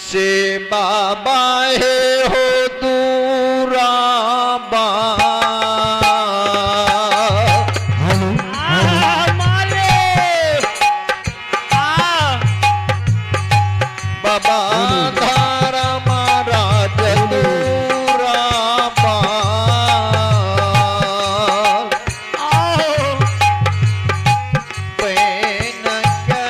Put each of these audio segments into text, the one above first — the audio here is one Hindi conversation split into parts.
से बाबा हे हो दूराबा बाबा धारा महाराज दूराबा पेन के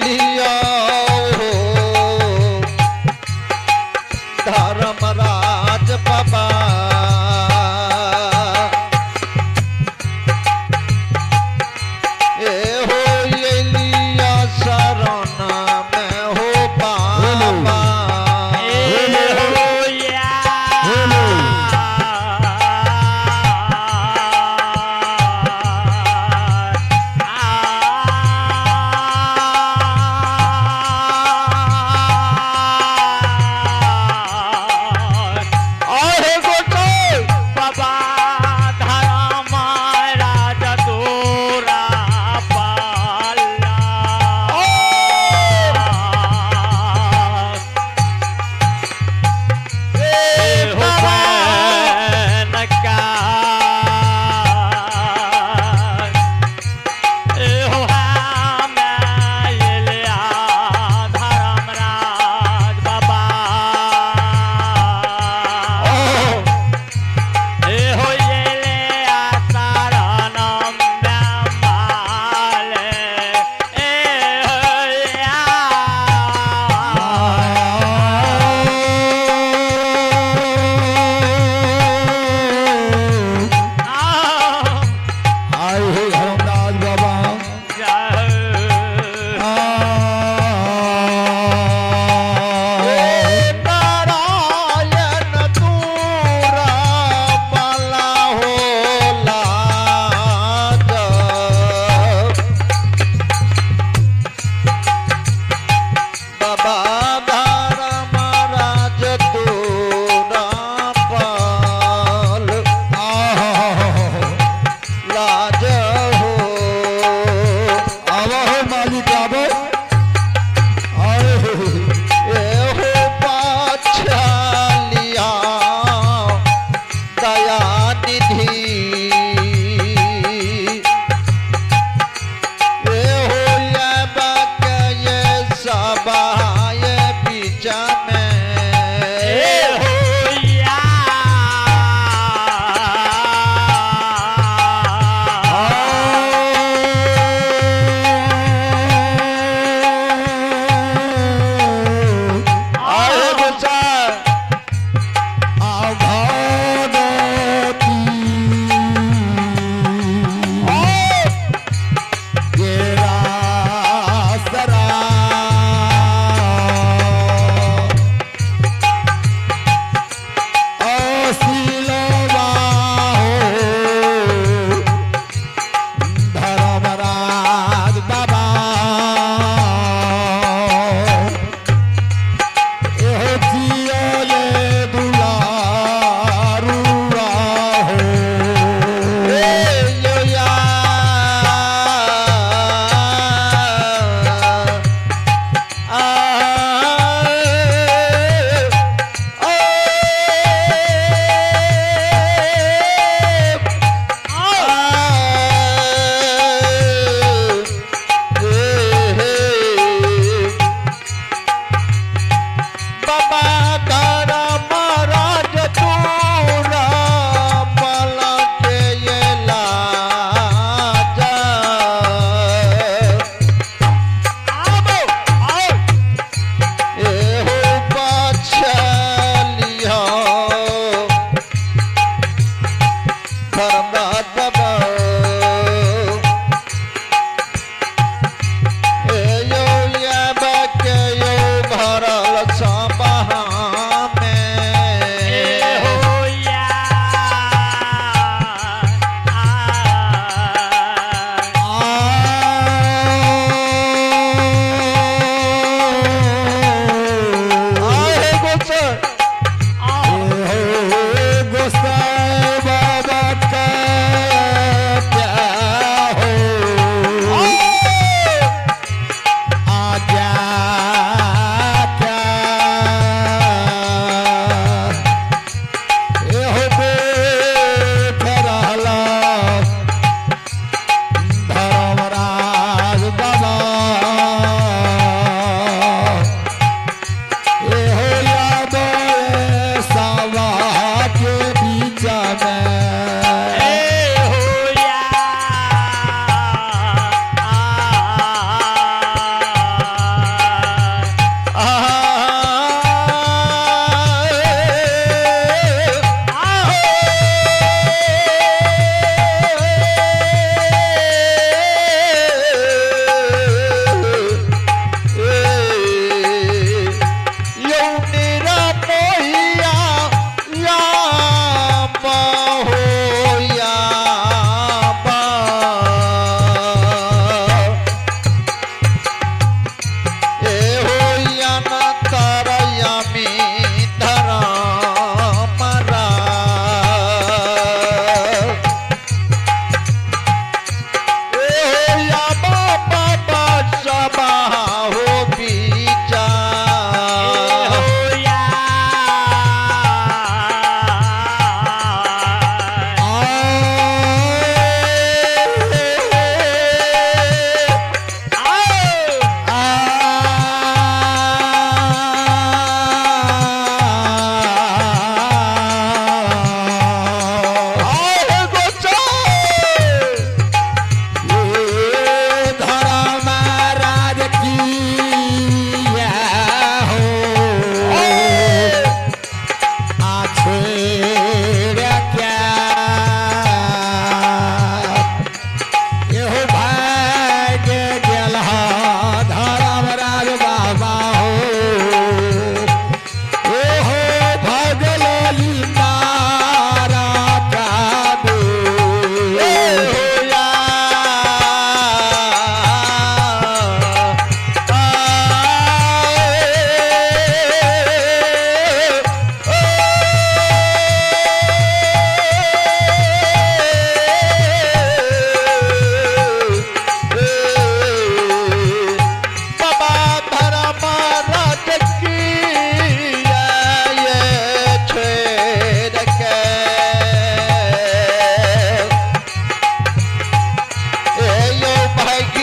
लिया हो धर्मराज बाबा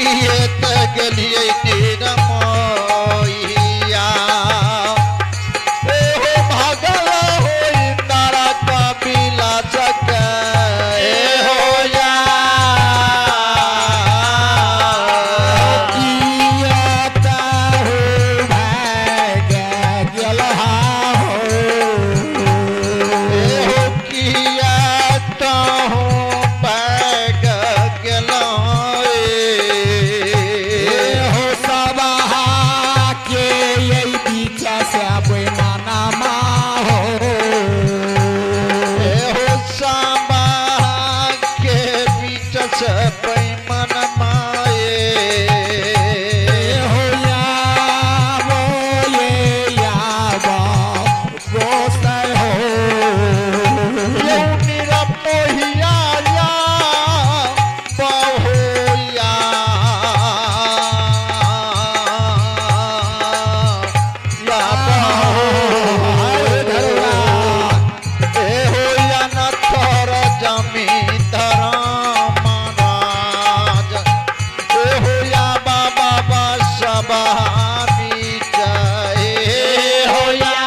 लिए गेलिए निरमोइया ए हो भागल हो इंदारा कपिला चक ए हो या कियाता हो भाग गेलहा हो ए हो किया तो बैग गेलो हो सबाहा के यही बीचा से बेमाना मा हो ए हो सांबा के बीच से पैमन माए हो याबो ये याबो गोसाई हो ये निरमोहिया या बहुया या बहुया ए हो या न थोर जमींदार महाराज ए हो या बाबा बसबा बीच ए हो या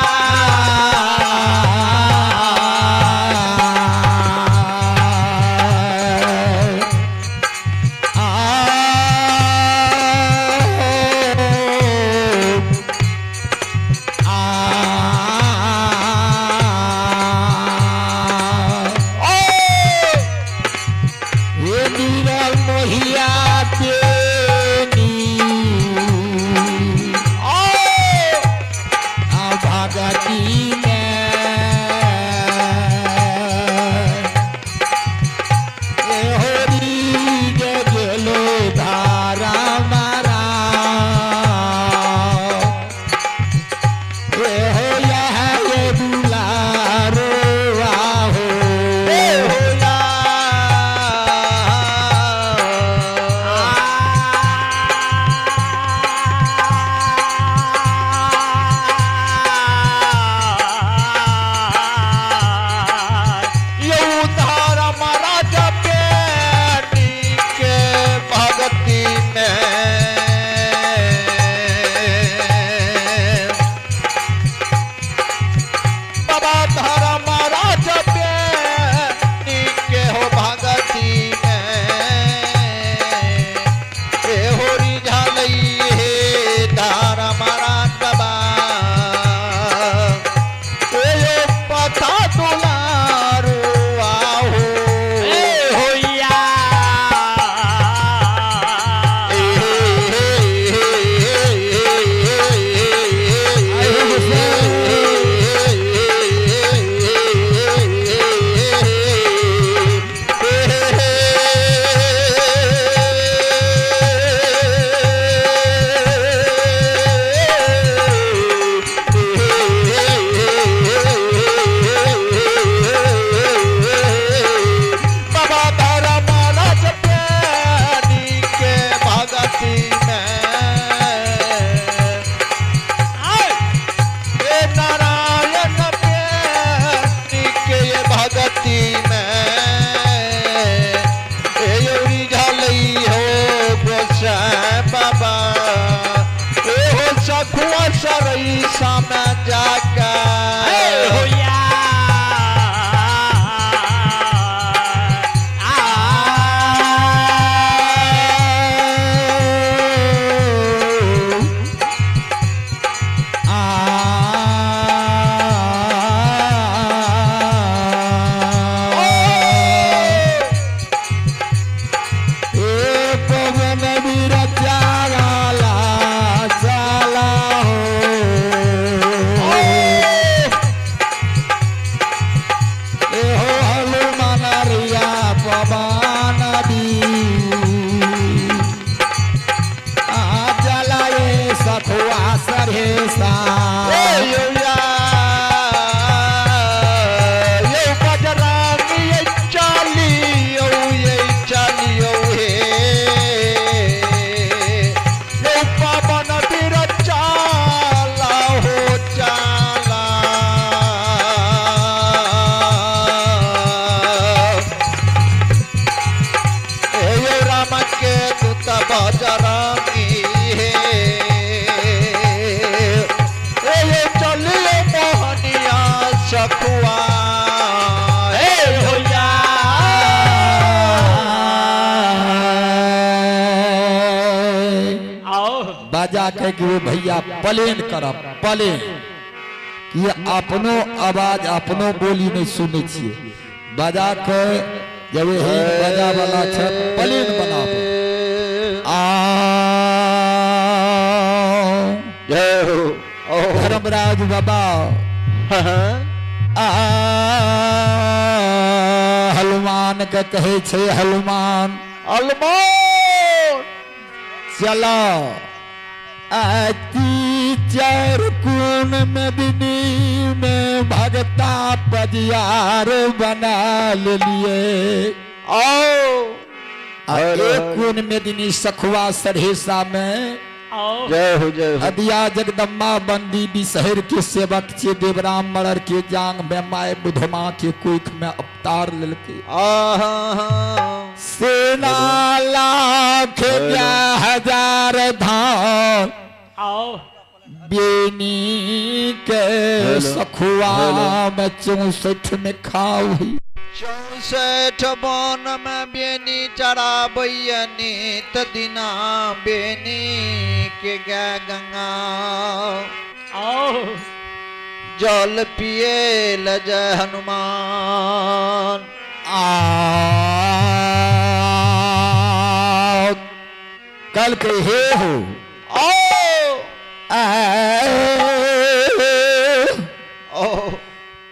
हुआ होया आओ बाजा के कि वो भैया प्लेन करब प्लेन कि अपनो आवाज अपनो बोली नहीं सुने छिए बाजा के जब हे बाजा वाला छ प्लेन बनाबो आ जय हो धर्मराज बाबा हनुमान के कहे छे हनुमान अलमान चलो अति चार कुन में बिनी में भगता पजियार बना लिए आओ एक कुन में दिनी सखुआ सरेसा में जय हो अदिया जगदम्बा बंदी बिसहर के सेवक चे देवराम मलर के जांग में माय बुधमा के कुख में अवतार ललके सेना लाख हजार धाम बेनी के सखुआ में 64 में खाऊ 64 बन में बेनी चढ़ाबैया नित दिना बेनी के गंगा जल पिए जय हनुमान कल के हे हो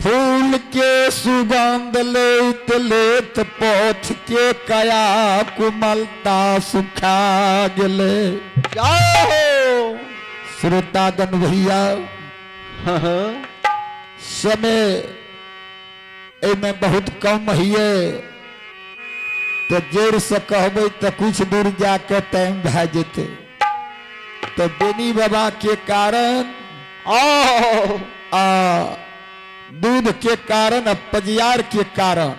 फूल के सुगंध लेत लेत पोथ के कया कुमलता सुखा गले श्रोतागण भैया समय में बहुत कम हिए तो जोर से कहबे तो कुछ दूर जाके टाइम भै जेते तो बेनी बाबा के कारण दूध के कारण पजियार के कारण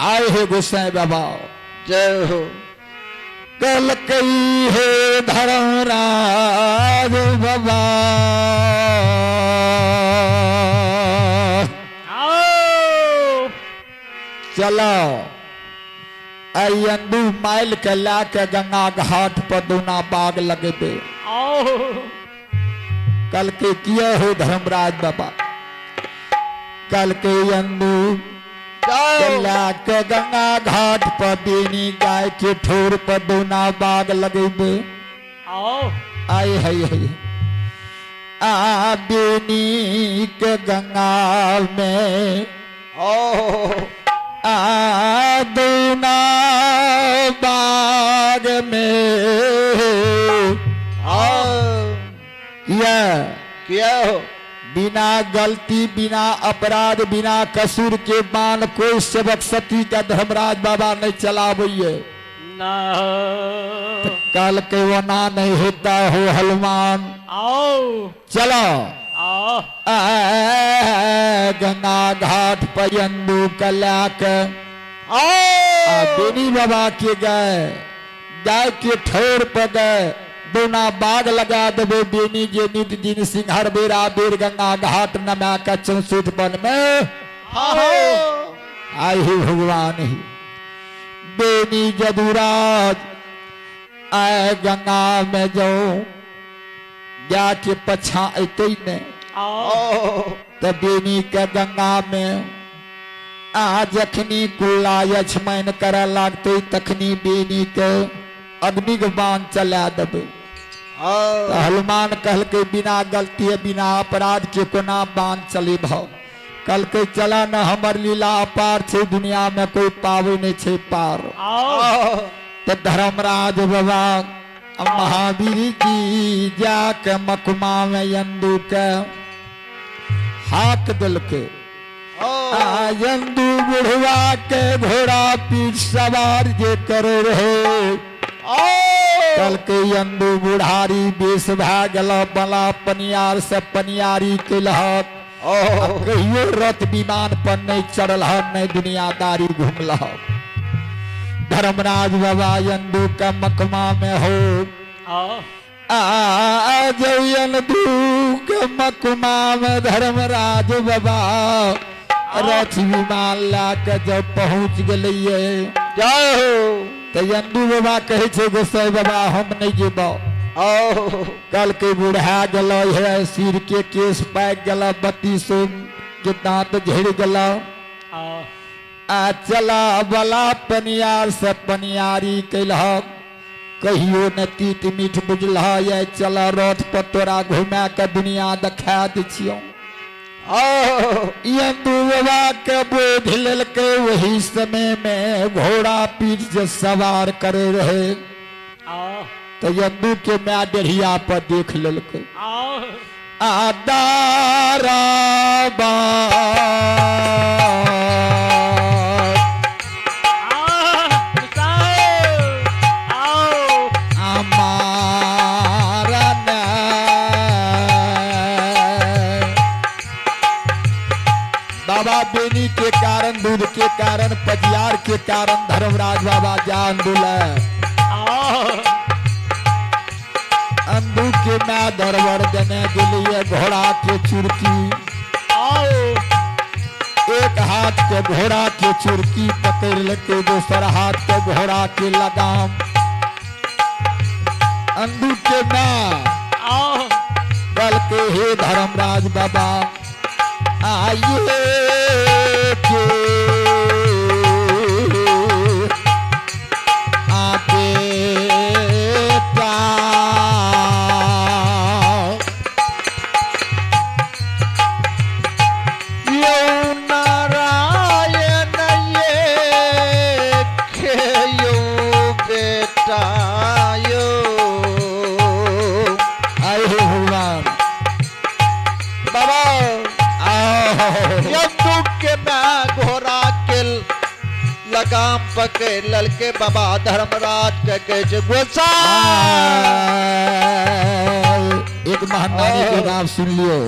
आए हे गोसाई बाबा जय हो कल कई है धर्मराज बाबा चलो अंदू माइल के ला के गंगा घाट पर दूना बाग लगे दे कल के किए हो धर्मराज बाबा कल के अंदू ला के गंगा घाट पर बेनी गाय के ठोर पर दूना बाग लगे दे आए है आ बेनी के गंगा में दूना बाग में क्या हो बिना गलती बिना अपराध बिना कसूर के मान कोई सेवक सती का धर्मराज बाबा नहीं चलाबे तो कल के वना नहीं होता हो हनुमान चलो गंगा घाट पर अंदू कला के बेनी बाबा के गए गाय के ठोर पर गए दोना बाग लगा देवे बेनी जे नित दिन सिंहर बेरा बेर गंगा घाट नमा का 64 बन में आई ही भगवान ही बेनी जदुराज आए गंगा में जाओ जाके पछा अते ने तो बेनी के गंगा में जखनी कुल्ला यछमैन करे लागते तखनी बेनी के अग्नि के बाण चला देवे तो हनुमान कहल के बिना गलती बिना अपराध के कोना बाण चले भाव कल के चला न हमर लीला अपार छे दुनिया में कोई पावे नहीं छे पार तो धर्मराज बाबा महावीर जी जाके मकुमा में यंदू के हाथ दिल के यंदू बुढ़वा के घोड़ा पीठ सवार जे करे रहे कल के यंदू बुढ़ारी बेस भा गल बला पनियार से पनियारी केलहक ओह कहियो रथ विमान पर नहीं चढ़ल है, नहीं दुनियादारी घूमल है। धर्मराज बाबा यंदू का मकमा में हो आ जयंदू के मकमा में धर्मराज बाबा रथ विमान ला के जब पहुंच गलिए जय हो तो यंदू बाबा कहे छे गोसाई बाबा हम नहीं जेबो। ओह कल के बुढ़ा गल है, सिर के केस पाक गल, 32 के दांत झड़ गल। आ चला बला पनियार से पनियारी कैलह, कहियो न तीत मीठ बुझल है। चला रथ पर तोरा घुमा के दुनिया देखा दै छियौ। यंदू बाबा के बोध लेलकै, वही समय में घोड़ा पीठ से सवार करे रहे। तो यंदू के मैं डेढ़िया पर देख लेलकै। आदारा बाबा बेनी के कारण, दूध के कारण, पजियार के कारण धर्मराज बाबा जान दुले। अंधु के मैं दरबार देने के लिए घोड़ा के चुरकी, एक हाथ के घोड़ा के चुरकी पकड़ लेके दूसर हाथ के घोड़ा के लगाम। अंधु के मैं कल के हे धर्मराज बाबा आइए के आके लगाम पकड़ ललके बाबा धर्मराज के कहे गोसा। एक महानारी के नाम सुन लियो।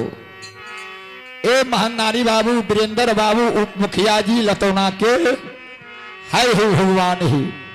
ए महानारी बाबू वीरेंद्र बाबू उप मुखिया जी लतौना के, हाय हो भगवान ही।